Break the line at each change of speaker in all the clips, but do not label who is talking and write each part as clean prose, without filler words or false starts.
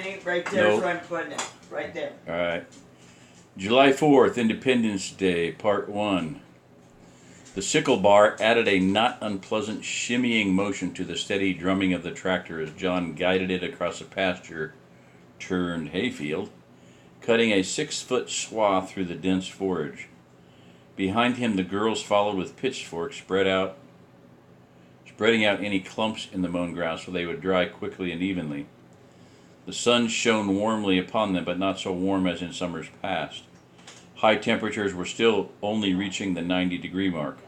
Danny. Right there is
Nope.
where I'm putting it. Right there.
All right. July 4th, Independence Day, Part 1. The sickle bar added a not unpleasant shimmying motion to the steady drumming of the tractor as John guided it across a pasture-turned hayfield, cutting a 6-foot swath through the dense forage. Behind him, the girls followed with pitchforks, spreading out any clumps in the mown grass so they would dry quickly and evenly. The sun shone warmly upon them, but not so warm as in summers past. High temperatures were still only reaching the 90-degree mark.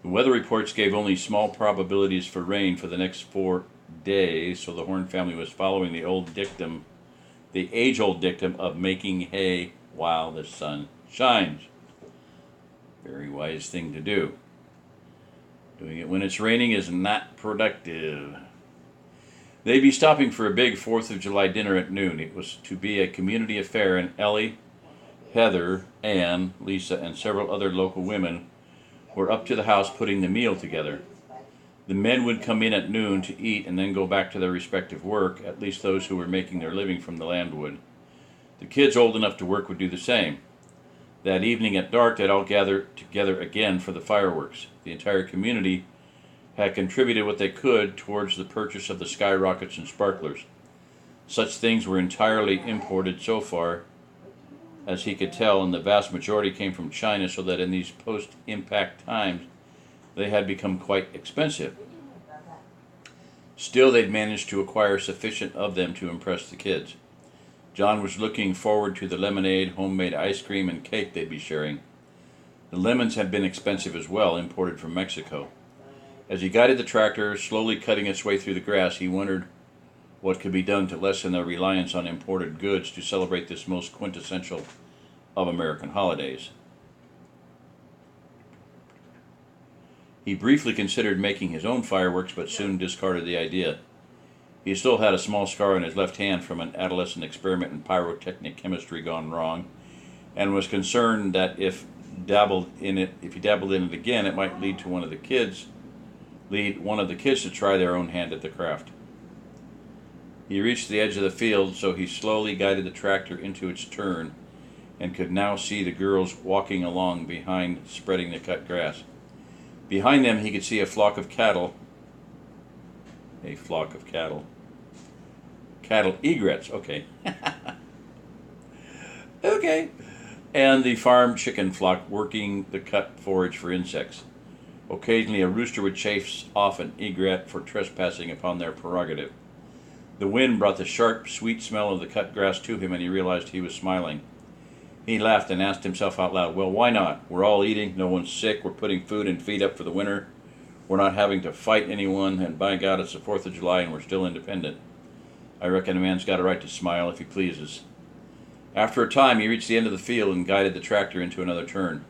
The weather reports gave only small probabilities for rain for the next 4 days, so the Horn family was following the age-old dictum of making hay while the sun shines. Very wise thing to do. Doing it when it's raining is not productive. They'd be stopping for a big 4th of July dinner at noon. It was to be a community affair, and Ellie, Heather, Ann, Lisa, and several other local women were up to the house putting the meal together. The men would come in at noon to eat and then go back to their respective work, at least those who were making their living from the land would. The kids old enough to work would do the same. That evening at dark, they'd all gather together again for the fireworks. The entire community had contributed what they could towards the purchase of the skyrockets and sparklers. Such things were entirely imported so far as he could tell, and the vast majority came from China, so that in these post-impact times they had become quite expensive. Still, they'd managed to acquire sufficient of them to impress the kids. John was looking forward to the lemonade, homemade ice cream, and cake they'd be sharing. The lemons had been expensive as well, imported from Mexico. As he guided the tractor, slowly cutting its way through the grass, he wondered what could be done to lessen their reliance on imported goods to celebrate this most quintessential of American holidays. He briefly considered making his own fireworks, but soon discarded the idea. He still had a small scar on his left hand from an adolescent experiment in pyrotechnic chemistry gone wrong, and was concerned that if he dabbled in it again, it might lead one of the kids to try their own hand at the craft. He reached the edge of the field, so he slowly guided the tractor into its turn, and could now see the girls walking along behind, spreading the cut grass. Behind them, he could see a flock of cattle. Cattle egrets, okay. Okay. And the farm chicken flock working the cut forage for insects. Occasionally, a rooster would chase off an egret for trespassing upon their prerogative. The wind brought the sharp, sweet smell of the cut grass to him, and he realized he was smiling. He laughed and asked himself out loud, well, why not? We're all eating, no one's sick, we're putting food and feed up for the winter, we're not having to fight anyone, and by God, it's the 4th of July and we're still independent. I reckon a man's got a right to smile if he pleases. After a time, he reached the end of the field and guided the tractor into another turn.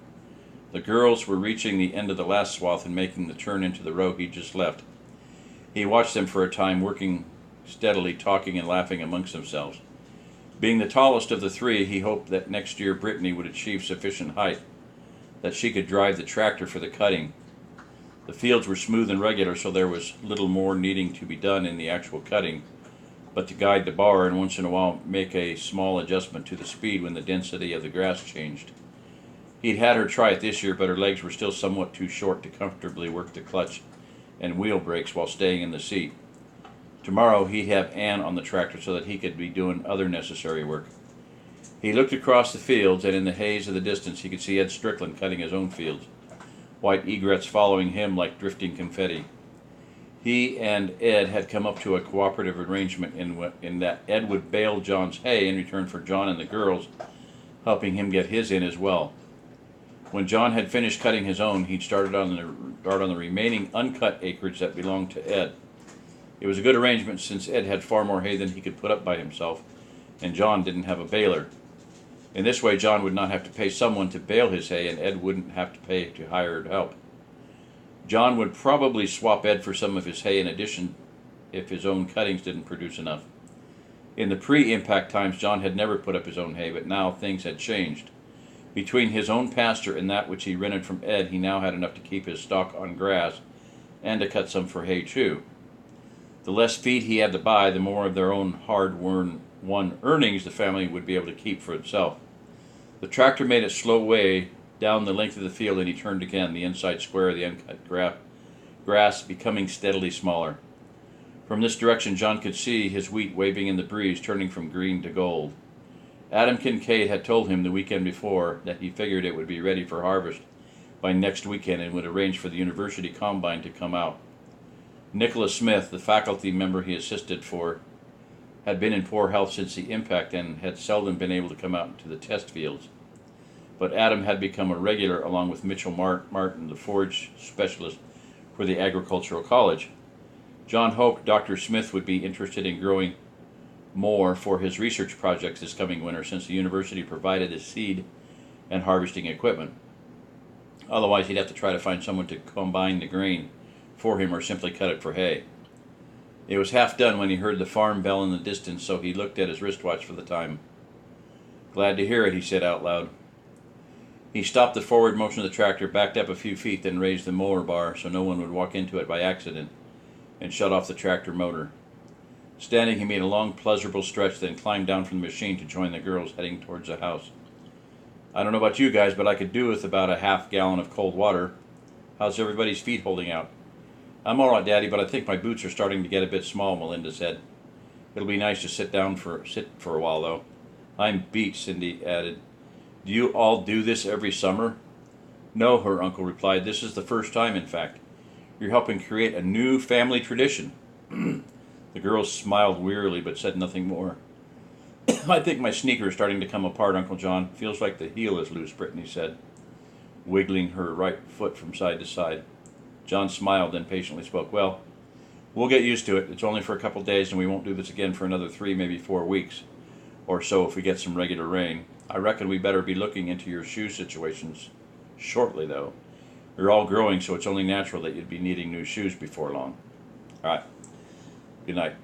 The girls were reaching the end of the last swath and making the turn into the row he'd just left. He watched them for a time, working steadily, talking and laughing amongst themselves. Being the tallest of the three, he hoped that next year Brittany would achieve sufficient height, that she could drive the tractor for the cutting. The fields were smooth and regular, so there was little more needing to be done in the actual cutting, but to guide the bar and once in a while make a small adjustment to the speed when the density of the grass changed. He'd had her try it this year, but her legs were still somewhat too short to comfortably work the clutch and wheel brakes while staying in the seat. Tomorrow he'd have Ann on the tractor so that he could be doing other necessary work. He looked across the fields, and in the haze of the distance he could see Ed Strickland cutting his own fields, white egrets following him like drifting confetti. He and Ed had come up to a cooperative arrangement in that Ed would bale John's hay in return for John and the girls helping him get his in as well. When John had finished cutting his own, he'd start on the remaining uncut acreage that belonged to Ed. It was a good arrangement since Ed had far more hay than he could put up by himself, and John didn't have a baler. In this way, John would not have to pay someone to bale his hay, and Ed wouldn't have to pay to hired help. John would probably swap Ed for some of his hay in addition if his own cuttings didn't produce enough. In the pre-impact times, John had never put up his own hay, but now things had changed. Between his own pasture and that which he rented from Ed, he now had enough to keep his stock on grass and to cut some for hay too. The less feed he had to buy, the more of their own hard-won earnings the family would be able to keep for itself. The tractor made its slow way down the length of the field, and he turned again, the inside square of the uncut grass becoming steadily smaller. From this direction, John could see his wheat waving in the breeze, turning from green to gold. Adam Kincaid had told him the weekend before that he figured it would be ready for harvest by next weekend and would arrange for the university combine to come out. Nicholas Smith, the faculty member he assisted for, had been in poor health since the impact and had seldom been able to come out into the test fields. But Adam had become a regular along with Mitchell Martin, the forage specialist for the agricultural college. John hoped Dr. Smith would be interested in growing more for his research projects this coming winter, since the university provided his seed and harvesting equipment. Otherwise, he'd have to try to find someone to combine the grain for him or simply cut it for hay. It was half done when he heard the farm bell in the distance, so he looked at his wristwatch for the time. "Glad to hear it," he said out loud. He stopped the forward motion of the tractor, backed up a few feet, then raised the mower bar so no one would walk into it by accident, and shut off the tractor motor. Standing, he made a long, pleasurable stretch, then climbed down from the machine to join the girls heading towards the house. "I don't know about you guys, but I could do with about a half-gallon of cold water. How's everybody's feet holding out?" "I'm all right, Daddy, but I think my boots are starting to get a bit small," Melinda said. "It'll be nice to sit for a while, though." "I'm beat," Cindy added. "Do you all do this every summer?" "No," her uncle replied. "This is the first time, in fact. You're helping create a new family tradition." The girls smiled wearily but said nothing more. "I think my sneaker is starting to come apart, Uncle John. Feels like the heel is loose," Brittany said, wiggling her right foot from side to side. John smiled, then patiently spoke. "Well, we'll get used to it. It's only for a couple days, and we won't do this again for another 3, maybe 4 weeks or so if we get some regular rain. I reckon we better be looking into your shoe situations shortly, though. You're all growing, so it's only natural that you'd be needing new shoes before long." All right. Good night.